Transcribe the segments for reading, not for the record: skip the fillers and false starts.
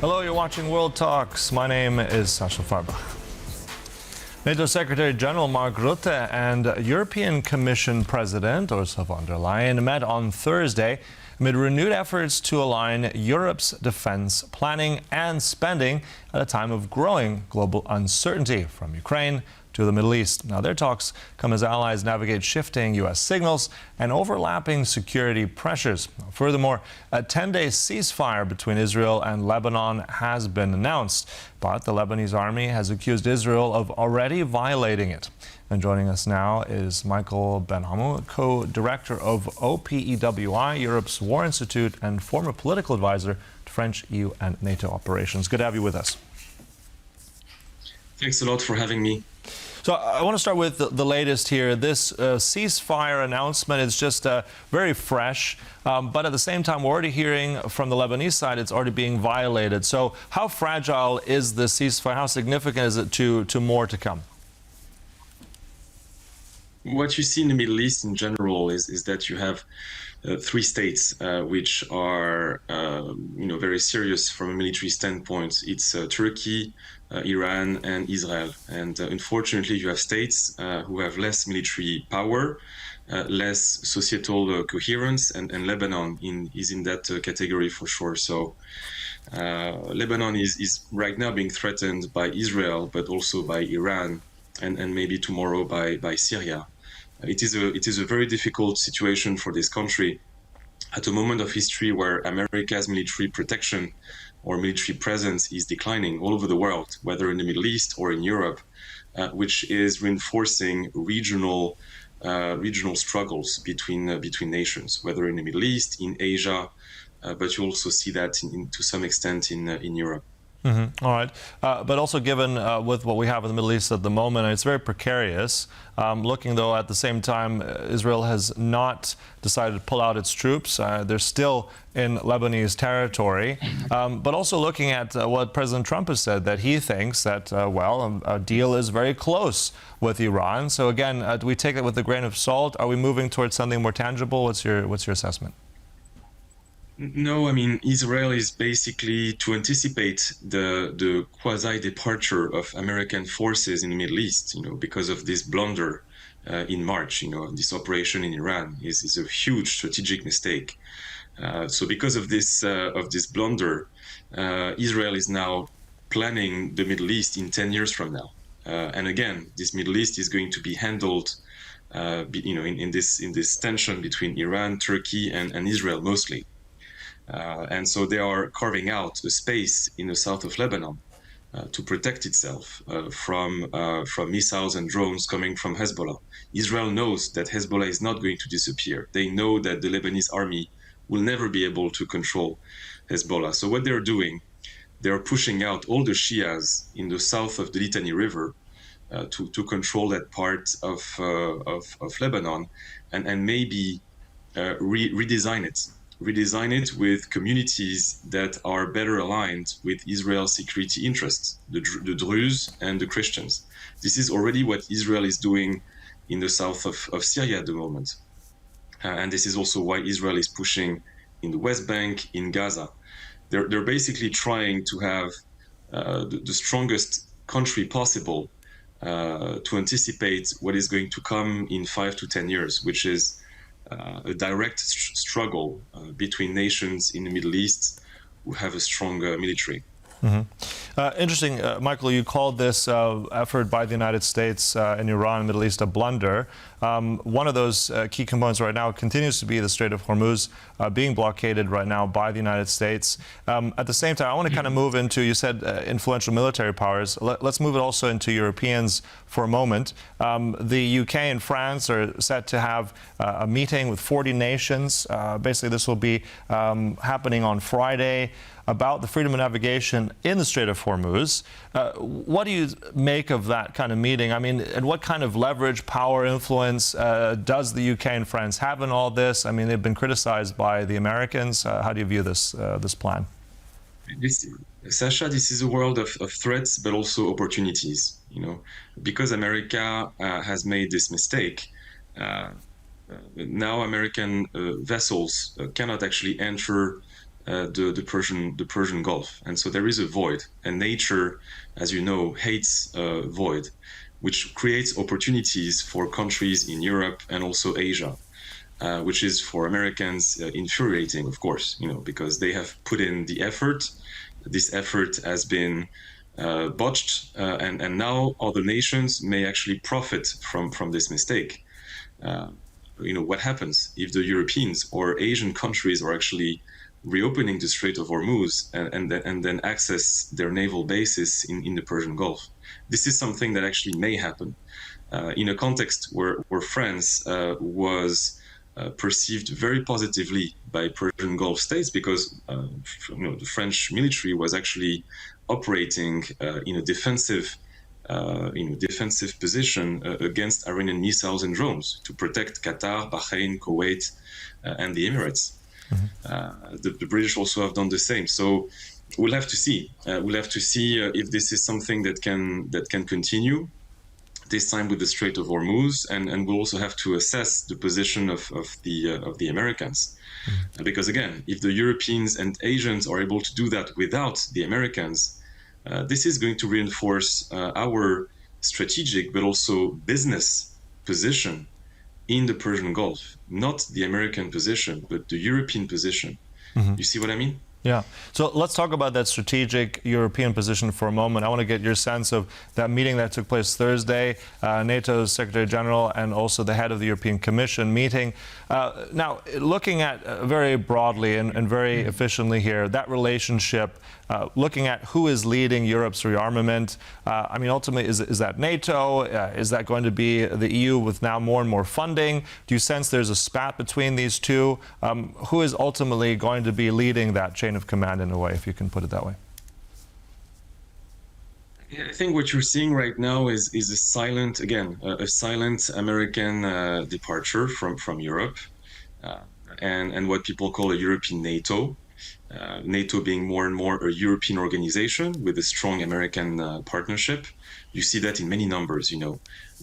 Hello, you're watching World Talks. My name is Sascha Fahrbach. NATO Secretary General Mark Rutte and European Commission President Ursula von der Leyen met on Thursday amid renewed efforts to align Europe's defense planning and spending at a time of growing global uncertainty from Ukraine to the Middle East. Now, their talks come as allies navigate shifting U.S. signals and overlapping security pressures. Furthermore, a 10-day ceasefire between Israel and Lebanon has been announced, but the Lebanese army has accused Israel of already violating it. And joining us now is Michael Benhamou, co-director of OPEWI, Europe's War Institute, and former political advisor to French, EU, and NATO operations. Good to have you with us. Thanks a lot for having me. So I want to start with the latest here. This ceasefire announcement is just very fresh, but at the same time, we're already hearing from the Lebanese side it's already being violated. So how fragile is the ceasefire? How significant is it to more to come? What you see in the Middle East in general is that you have three states which are very serious from a military standpoint. It's Turkey, Iran, and Israel. And unfortunately, you have states who have less military power, less societal coherence, and Lebanon is in that category for sure. So Lebanon is right now being threatened by Israel, but also by Iran, and maybe tomorrow by Syria. It is a very difficult situation for this country at a moment of history where America's military protection or military presence is declining all over the world, whether in the Middle East or in Europe, which is reinforcing regional struggles between nations, whether in the Middle East, in Asia, but you also see that to some extent in Europe. Mm-hmm. All right. But also given with what we have in the Middle East at the moment, it's very precarious. Looking, though, at the same time, Israel has not decided to pull out its troops. They're still in Lebanese territory. But also looking at what President Trump has said, that he thinks that, a deal is very close with Iran. So again, do we take it with a grain of salt? Are we moving towards something more tangible? What's your assessment? No, I mean, Israel is basically to anticipate the quasi-departure of American forces in the Middle East, because of this blunder in March, this operation in Iran is a huge strategic mistake. So because of this blunder, Israel is now planning the Middle East in 10 years from now. And again, this Middle East is going to be handled in this tension between Iran, Turkey, and Israel mostly. And so they are carving out a space in the south of Lebanon to protect itself from missiles and drones coming from Hezbollah. Israel knows that Hezbollah is not going to disappear. They know that the Lebanese army will never be able to control Hezbollah. So what they're doing, they're pushing out all the Shias in the south of the Litani River to control that part of Lebanon and maybe redesign it with communities that are better aligned with Israel's security interests, the Druze and the Christians. This is already what Israel is doing in the south of Syria at the moment. And this is also why Israel is pushing in the West Bank, in Gaza. They're basically trying to have the strongest country possible to anticipate what is going to come in 5 to 10 years, which is a direct struggle between nations in the Middle East who have a strong military. Mm-hmm. Interesting, Michael, you called this effort by the United States in Iran and Middle East a blunder. One of those key components right now continues to be the Strait of Hormuz being blockaded right now by the United States. At the same time, I want to kind of move into, you said, influential military powers. Let's move it also into Europeans for a moment. The UK and France are set to have a meeting with 40 nations. Basically, this will be happening on Friday, about the freedom of navigation in the Strait of Hormuz. What do you make of that kind of meeting? I mean, and what kind of leverage, power, influence does the UK and France have in all this? I mean, they've been criticized by the Americans. How do you view this plan? Sascha, this is a world of threats, but also opportunities. Because America has made this mistake, now American vessels cannot actually enter the Persian Gulf, and so there is a void. And nature, as you know, hates void, which creates opportunities for countries in Europe and also Asia, which is for Americans infuriating, of course, because they have put in the effort. This effort has been botched, and now other nations may actually profit from this mistake. What happens if the Europeans or Asian countries are actually reopening the Strait of Hormuz and then access their naval bases in the Persian Gulf? This is something that actually may happen in a context where France was perceived very positively by Persian Gulf states, because the French military was actually operating in a defensive position against Iranian missiles and drones to protect Qatar, Bahrain, Kuwait, and the Emirates. Mm-hmm. The British also have done the same. So we'll have to see. If this is something that can continue. This time with the Strait of Hormuz, and we'll also have to assess the position of the Americans, because again, if the Europeans and Asians are able to do that without the Americans, this is going to reinforce our strategic but also business position in the Persian Gulf, not the American position, but the European position. Mm-hmm. You see what I mean? Yeah. So let's talk about that strategic European position for a moment. I want to get your sense of that meeting that took place Thursday, NATO's Secretary General and also the head of the European Commission meeting. Now, looking at very broadly and very efficiently here, that relationship, looking at who is leading Europe's rearmament, I mean, ultimately, is that NATO? Is that going to be the EU with now more and more funding? Do you sense there's a spat between these two? Who is ultimately going to be leading that chain of command in a way, if you can put it that way? Yeah, I think what you're seeing right now is a silent American departure from Europe, and what people call a European NATO. NATO being more and more a European organization with a strong American partnership. You see that in many numbers.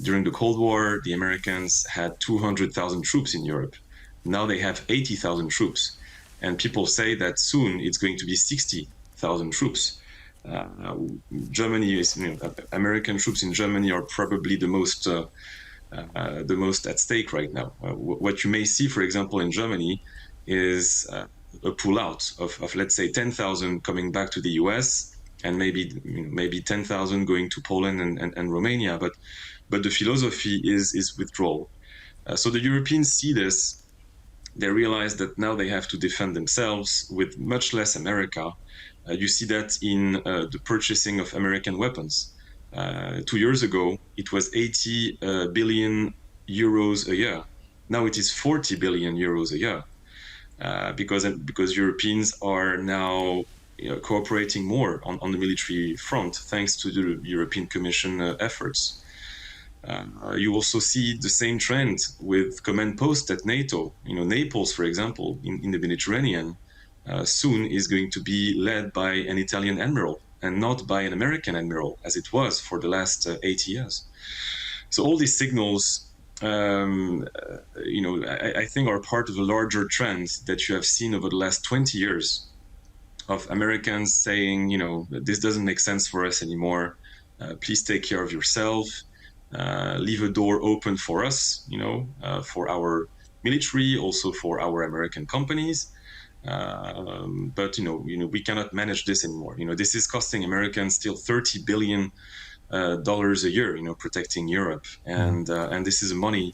During the Cold War, the Americans had 200,000 troops in Europe. Now they have 80,000 troops. And people say that soon it's going to be 60,000 troops. Germany is, American troops in Germany are probably the most at stake right now. What you may see, for example, in Germany is a pull-out of let's say 10,000 coming back to the US, and maybe 10,000 going to Poland and Romania. But the philosophy is withdrawal. So the Europeans see this. They realize that now they have to defend themselves with much less America. You see that in the purchasing of American weapons. 2 years ago, it was 80 billion euros a year. Now it is 40 billion euros a year, because Europeans are now cooperating more on the military front, thanks to the European Commission efforts. You also see the same trend with command posts at NATO. Naples, for example, in the Mediterranean, soon is going to be led by an Italian admiral and not by an American admiral, as it was for the last 80 years. So all these signals, I think, are part of a larger trend that you have seen over the last 20 years of Americans saying, this doesn't make sense for us anymore. Please take care of yourself. Leave a door open for us, for our military, also for our American companies. But we cannot manage this anymore. This is costing Americans still $30 billion a year, protecting Europe, and this is money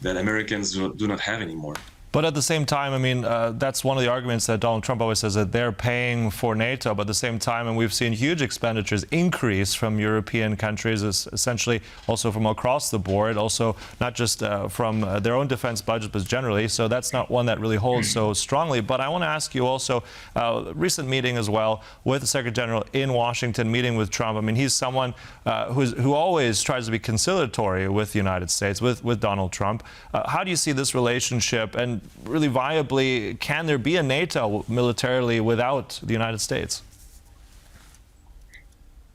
that Americans do not have anymore. But at the same time, I mean, that's one of the arguments that Donald Trump always says, that they're paying for NATO. But at the same time, and we've seen huge expenditures increase from European countries, essentially also from across the board, also not just from their own defense budget, but generally. So that's not one that really holds so strongly. But I want to ask you also, recent meeting as well with the Secretary General in Washington, meeting with Trump. I mean, he's someone who always tries to be conciliatory with the United States, with Donald Trump. How do you see this relationship? And really viably, can there be a NATO militarily without the United States?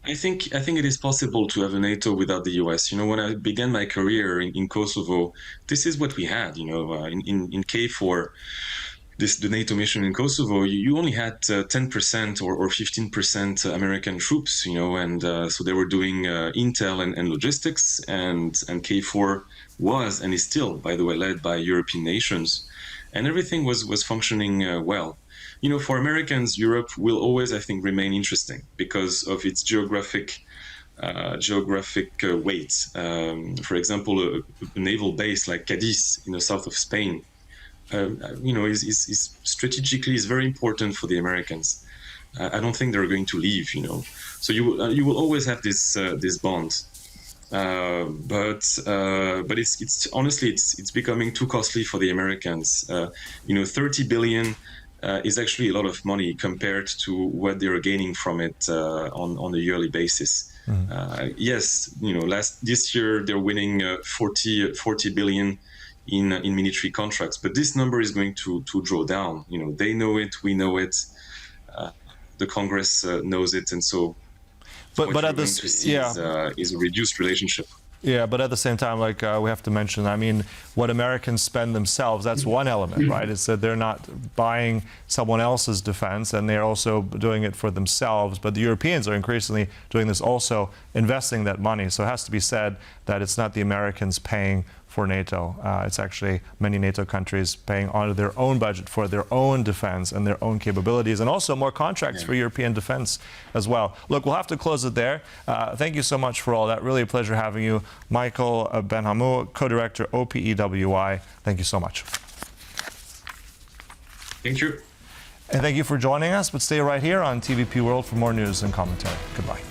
I think it is possible to have a NATO without the US. When I began my career in Kosovo, this is what we had. In KFOR, the NATO mission in Kosovo, you only had 10% or 15% American troops, and so they were doing intel and logistics, and KFOR was and is still, by the way, led by European nations, and everything was functioning well. For Americans, Europe will always, I think, remain interesting because of its geographic weight. For example, a naval base like Cadiz in the south of Spain, is strategically is very important for the Americans. I don't think they're going to leave. So you will always have this bond. But it's honestly it's becoming too costly for the Americans. 30 billion is actually a lot of money compared to what they're gaining from it on a yearly basis. Yes, this year they're winning 40 billion in military contracts, but this number is going to draw down. They know it, we know it, the Congress knows it, and so but at this, is a reduced relationship. Yeah, but at the same time, like we have to mention, I mean, what Americans spend themselves, that's one element, right? It's that they're not buying someone else's defense, and they're also doing it for themselves. But the Europeans are increasingly doing this also, investing that money. So it has to be said that it's not the Americans paying for NATO. It's actually many NATO countries paying out of their own budget for their own defense and their own capabilities, and also more contracts for European defense as well. Look, we'll have to close it there. Thank you so much for all that. Really a pleasure having you. Michael Benhamou, Co-Director OPEWI. Thank you so much. Thank you. And thank you for joining us, but stay right here on TVP World for more news and commentary. Goodbye.